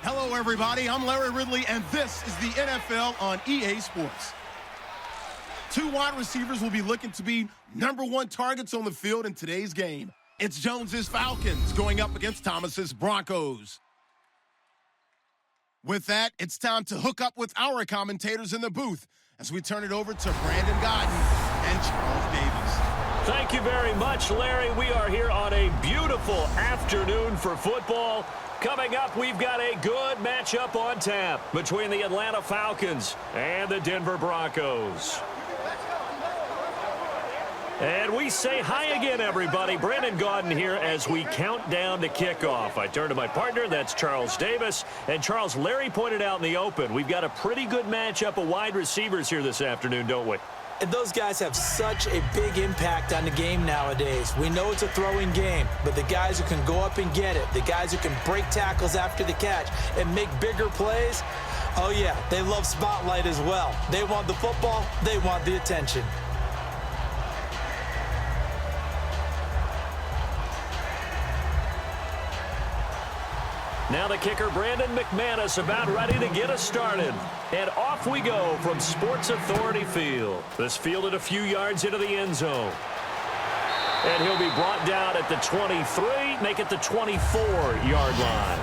Hello, everybody. I'm Larry Ridley, and this is the NFL on EA Sports. Two wide receivers will be looking to be #1 targets on the field in today's game. It's Jones's Falcons going up against Thomas's Broncos. With that, it's time to hook up with our commentators in the booth as we turn it over to Brandon Godden and Charles Davis. Thank you very much, Larry. We are here on a beautiful afternoon for football. Coming up, we've got a good matchup on tap between the Atlanta Falcons and the Denver Broncos. And we say hi again, everybody. Brandon Gaudin here as we count down to kickoff. I turn to my partner, that's Charles Davis. And Charles, Larry pointed out in the open, we've got a pretty good matchup of wide receivers here this afternoon, don't we? And those guys have such a big impact on the game nowadays. We know it's a throwing game, but the guys who can go up and get it, the guys who can break tackles after the catch and make bigger plays, oh yeah, they love spotlight as well. They want the football, they want the attention. Now the kicker, Brandon McManus, about ready to get us started. And off we go from Sports Authority Field. This fielded a few yards into the end zone. And he'll be brought down at the 23, make it the 24-yard line.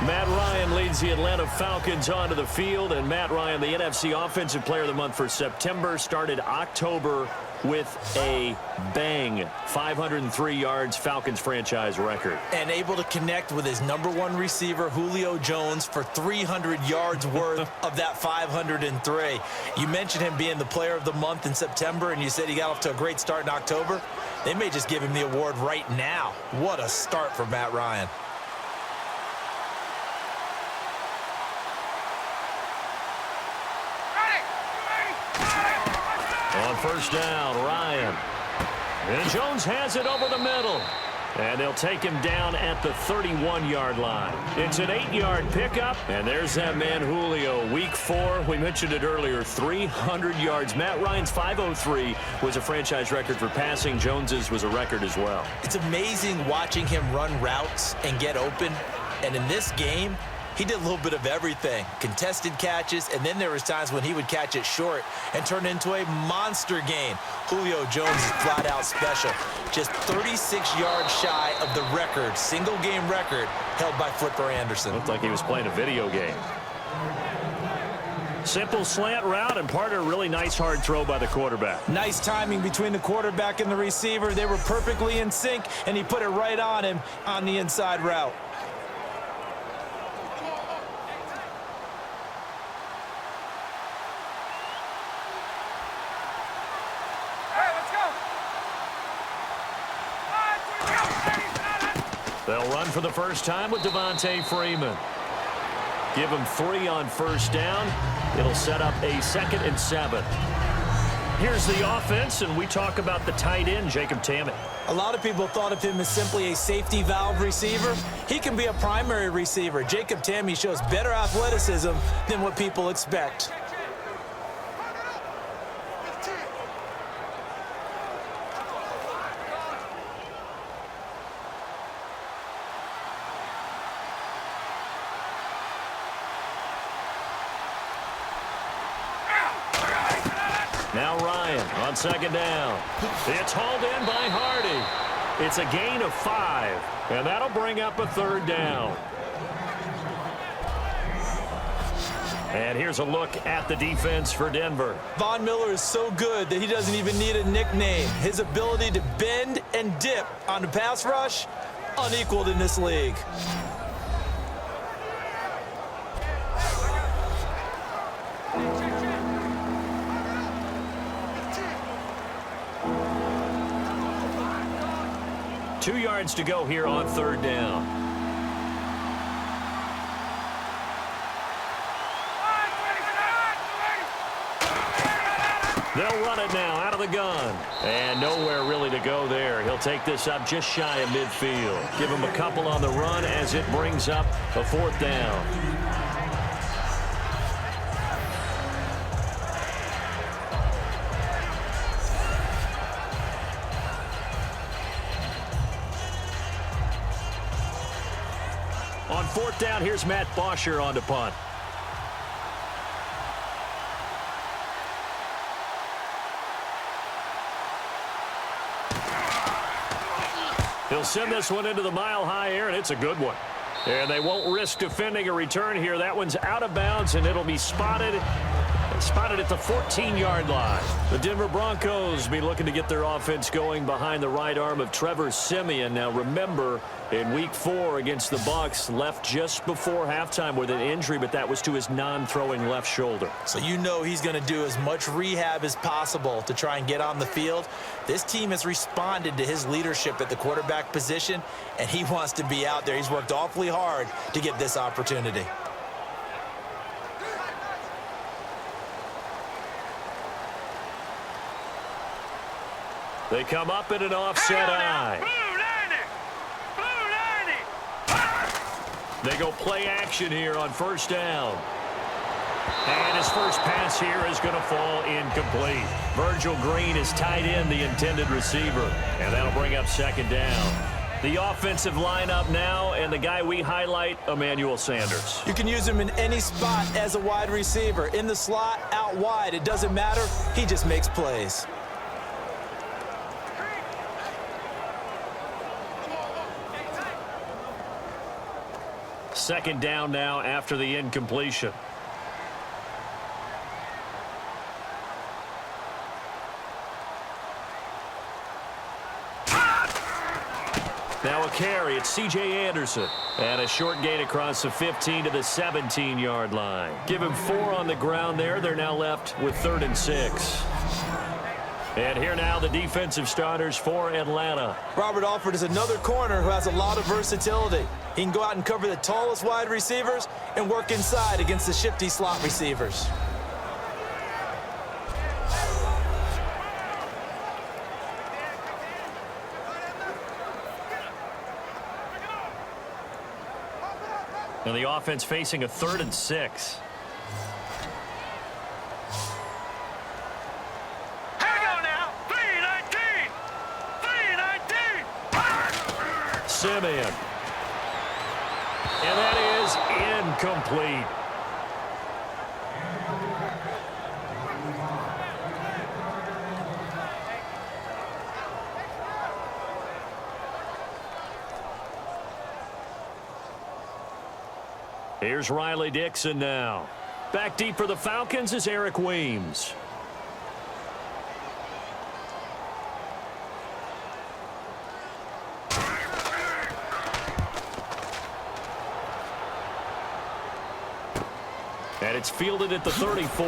Matt Ryan leads the Atlanta Falcons onto the field. And Matt Ryan, the NFC Offensive Player of the Month for September, started October with a bang. 503 yards, Falcons franchise record. And able to connect with his #1 receiver, Julio Jones, for 300 yards worth of that 503. You mentioned him being the Player of the Month in September, and you said he got off to a great start in October. They may just give him the award right now. What a start for Matt Ryan. On first down, Ryan. And Jones has it over the middle. And they'll take him down at the 31-yard line. It's an 8-yard pickup, and there's that man Julio. Week 4, we mentioned it earlier, 300 yards. Matt Ryan's 503 was a franchise record for passing. Jones's was a record as well. It's amazing watching him run routes and get open. And in this game, he did a little bit of everything. Contested catches, and then there was times when he would catch it short and turn into a monster gain. Julio Jones is flat out special. Just 36 yards shy of the record, single game record, held by Flipper Anderson. Looked like he was playing a video game. Simple slant route, and part of a really nice hard throw by the quarterback. Nice timing between the quarterback and the receiver. They were perfectly in sync, and he put it right on him on the inside route. They'll run for the first time with Devontae Freeman. Give him 3 on first down. It'll set up a 2nd and 7. Here's the offense, and we talk about the tight end, Jacob Tamme. A lot of people thought of him as simply a safety valve receiver. He can be a primary receiver. Jacob Tamme shows better athleticism than what people expect. Now Ryan on 2nd down. It's hauled in by Hardy. It's a gain of 5, and that'll bring up a 3rd down. And here's a look at the defense for Denver. Von Miller is so good that he doesn't even need a nickname. His ability to bend and dip on the pass rush, unequaled in this league. Two yards to go here on 3rd down. They'll run it now out of the gun. And nowhere really to go there. He'll take this up just shy of midfield. Give him a couple on the run as it brings up a 4th down. On fourth down, here's Matt Bosher on to punt. He'll send this one into the mile-high air, and it's a good one. And they won't risk defending a return here. That one's out of bounds, and it'll be spotted at the 14-yard line. The Denver Broncos be looking to get their offense going behind the right arm of Trevor Siemian. Now, remember, in Week 4 against the Bucs, left just before halftime with an injury, but that was to his non-throwing left shoulder. So you know he's going to do as much rehab as possible to try and get on the field. This team has responded to his leadership at the quarterback position, and he wants to be out there. He's worked awfully hard to get this opportunity. They come up in an offset eye. They go play action here on first down. And his first pass here is going to fall incomplete. Virgil Green is tied in the intended receiver. And that'll bring up second down. The offensive lineup now, and the guy we highlight, Emmanuel Sanders. You can use him in any spot as a wide receiver. In the slot, out wide, it doesn't matter. He just makes plays. Second down now after the incompletion. Now a carry. It's C.J. Anderson. And a short gain across the 15 to the 17-yard line. Give him 4 on the ground there. They're now left with 3rd and 6. And here now the defensive starters for Atlanta. Robert Alford is another corner who has a lot of versatility. He can go out and cover the tallest wide receivers and work inside against the shifty slot receivers. And the offense facing a 3rd and 6. Siemian. And that is incomplete. Here's Riley Dixon now. Back deep for the Falcons is Eric Weems. And it's fielded at the 34.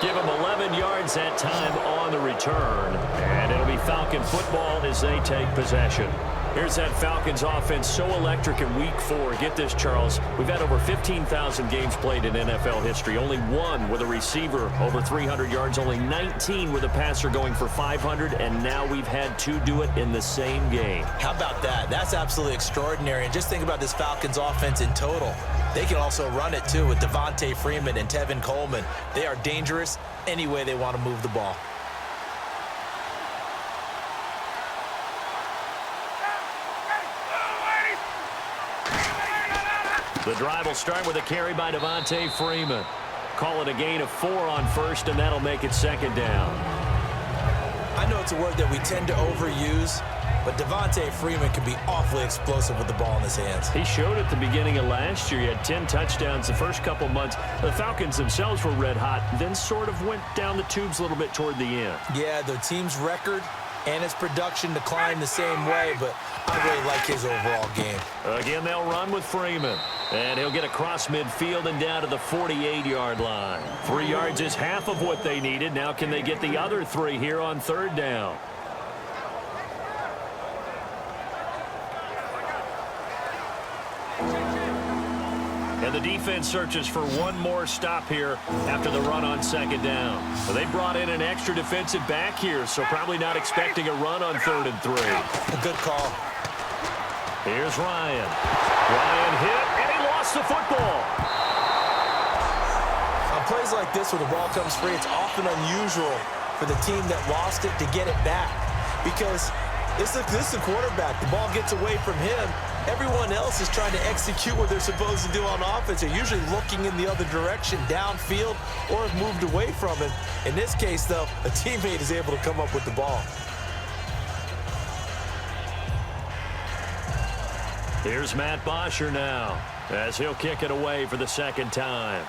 Give him 11 yards that time on the return. And it'll be Falcon football as they take possession. Here's that Falcons offense so electric in Week 4. Get this, Charles. We've had over 15,000 games played in NFL history. Only 1 with a receiver over 300 yards. Only 19 with a passer going for 500. And now we've had 2 do it in the same game. How about that? That's absolutely extraordinary. And just think about this Falcons offense in total. They can also run it, too, with Devontae Freeman and Tevin Coleman. They are dangerous any way they want to move the ball. The drive will start with a carry by Devontae Freeman. Call it a gain of 4 on first, and that'll make it second down. I know it's a word that we tend to overuse, but Devontae Freeman can be awfully explosive with the ball in his hands. He showed at the beginning of last year. He had 10 touchdowns the first couple months. The Falcons themselves were red hot, then sort of went down the tubes a little bit toward the end. Yeah, the team's record and its production declined the same way, but I really like his overall game. Again, they'll run with Freeman. And he'll get across midfield and down to the 48-yard line. 3 yards is half of what they needed. Now can they get the other 3 here on third down? And the defense searches for one more stop here after the run on second down. Well, they brought in an extra defensive back here, so probably not expecting a run on 3rd and 3. A good call. Here's Ryan. Ryan hit, and he lost the football. On plays like this where the ball comes free, it's often unusual for the team that lost it to get it back. Because this is the quarterback. The ball gets away from him, Everyone else is trying to execute what they're supposed to do on offense. They're usually looking in the other direction, downfield, or have moved away from him. In this case, though, a teammate is able to come up with the ball. Here's Matt Bosher now, as he'll kick it away for the second time.